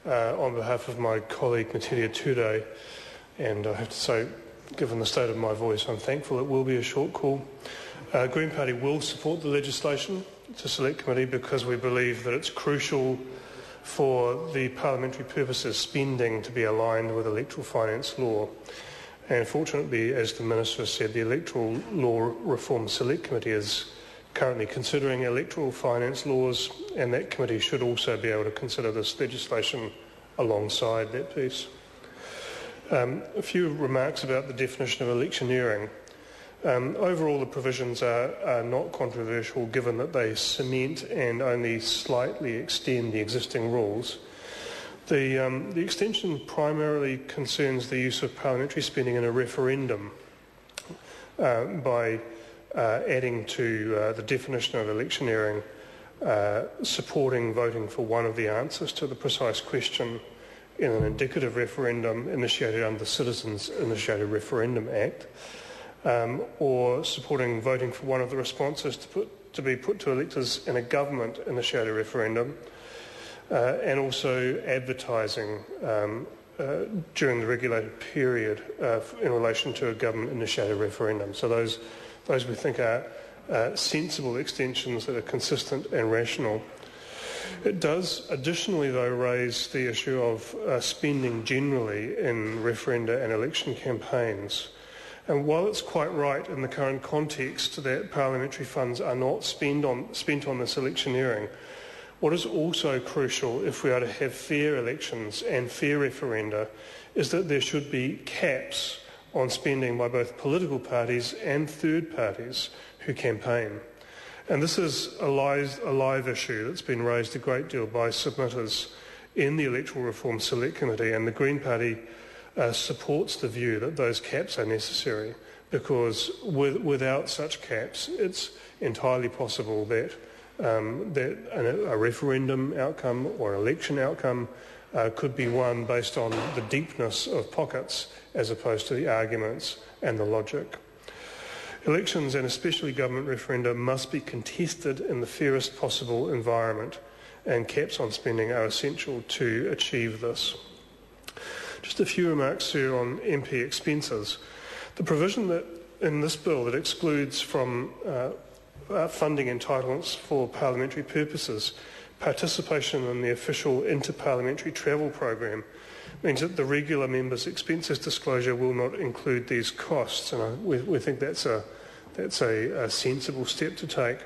on behalf of my colleague Materia Ture, and I have to say, given the state of my voice, I'm thankful it will be a short call. Green Party will support the legislation to Select Committee because we believe that it's crucial for the parliamentary purposes spending to be aligned with electoral finance law. And fortunately, as the Minister said, the Electoral Law Reform Select Committee is currently considering electoral finance laws, and that committee should also be able to consider this legislation alongside that piece. A few remarks about the definition of electioneering. Overall, the provisions are not controversial given that they cement and only slightly extend the existing rules. The extension primarily concerns the use of parliamentary spending in a referendum by adding to the definition of electioneering supporting voting for one of the answers to the precise question in an indicative referendum initiated under the Citizens Initiated Referendum Act, or supporting voting for one of the responses to be put to electors in a government-initiated referendum, and also advertising during the regulated period in relation to a government-initiated referendum. So those we think are sensible extensions that are consistent and rational. It does additionally, though, raise the issue of spending generally in referenda and election campaigns. And while it's quite right in the current context that parliamentary funds are not spent on this electioneering, what is also crucial if we are to have fair elections and fair referenda is that there should be caps on spending by both political parties and third parties who campaign. And this is a live issue that's been raised a great deal by submitters in the Electoral Reform Select Committee, and the Green Party supports the view that those caps are necessary because without such caps it's entirely possible that a referendum outcome or election outcome could be won based on the deepness of pockets as opposed to the arguments and the logic. Elections, and especially government referenda, must be contested in the fairest possible environment, and caps on spending are essential to achieve this. Just a few remarks here on MP expenses. The provision that in this bill that excludes from funding entitlements for parliamentary purposes participation in the official interparliamentary travel program means that the regular members' expenses disclosure will not include these costs, and we think that's a sensible step to take.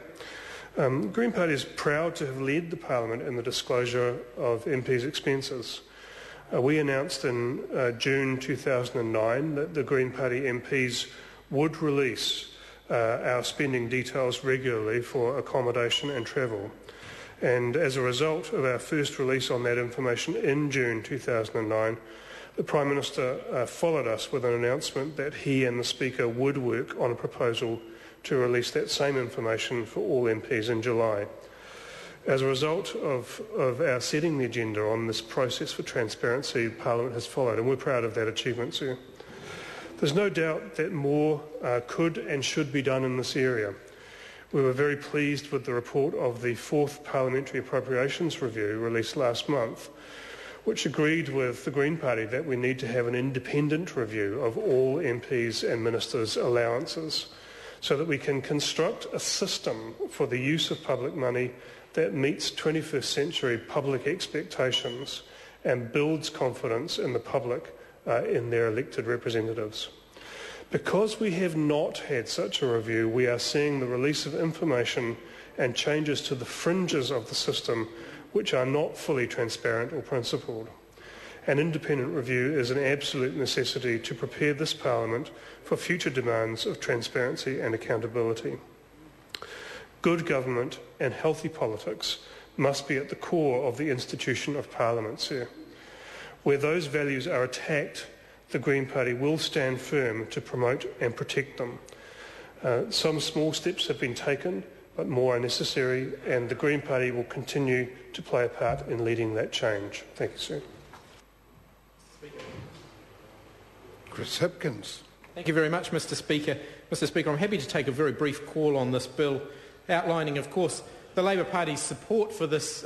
Green Party is proud to have led the Parliament in the disclosure of MPs' expenses. We announced in June 2009 that the Green Party MPs would release our spending details regularly for accommodation and travel. And as a result of our first release on that information in June 2009, the Prime Minister followed us with an announcement that he and the Speaker would work on a proposal to release that same information for all MPs in July. As a result of our setting the agenda on this process for transparency, Parliament has followed, and we're proud of that achievement, sir. There's no doubt that more could and should be done in this area. We were very pleased with the report of the 4th Parliamentary Appropriations Review released last month, which agreed with the Green Party that we need to have an independent review of all MPs and ministers' allowances so that we can construct a system for the use of public money that meets 21st century public expectations and builds confidence in the public in their elected representatives. Because we have not had such a review, we are seeing the release of information and changes to the fringes of the system which are not fully transparent or principled. An independent review is an absolute necessity to prepare this Parliament for future demands of transparency and accountability. Good government and healthy politics must be at the core of the institution of Parliament, sir. Where those values are attacked, the Green Party will stand firm to promote and protect them. Some small steps have been taken, but more are necessary, and the Green Party will continue to play a part in leading that change. Thank you, sir. Chris Hipkins. Thank you very much, Mr Speaker. Mr Speaker, I'm happy to take a very brief call on this bill, outlining, of course, the Labour Party's support for this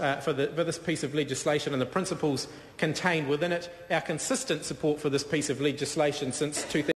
piece of legislation and the principles contained within it, our consistent support for this piece of legislation since 2000.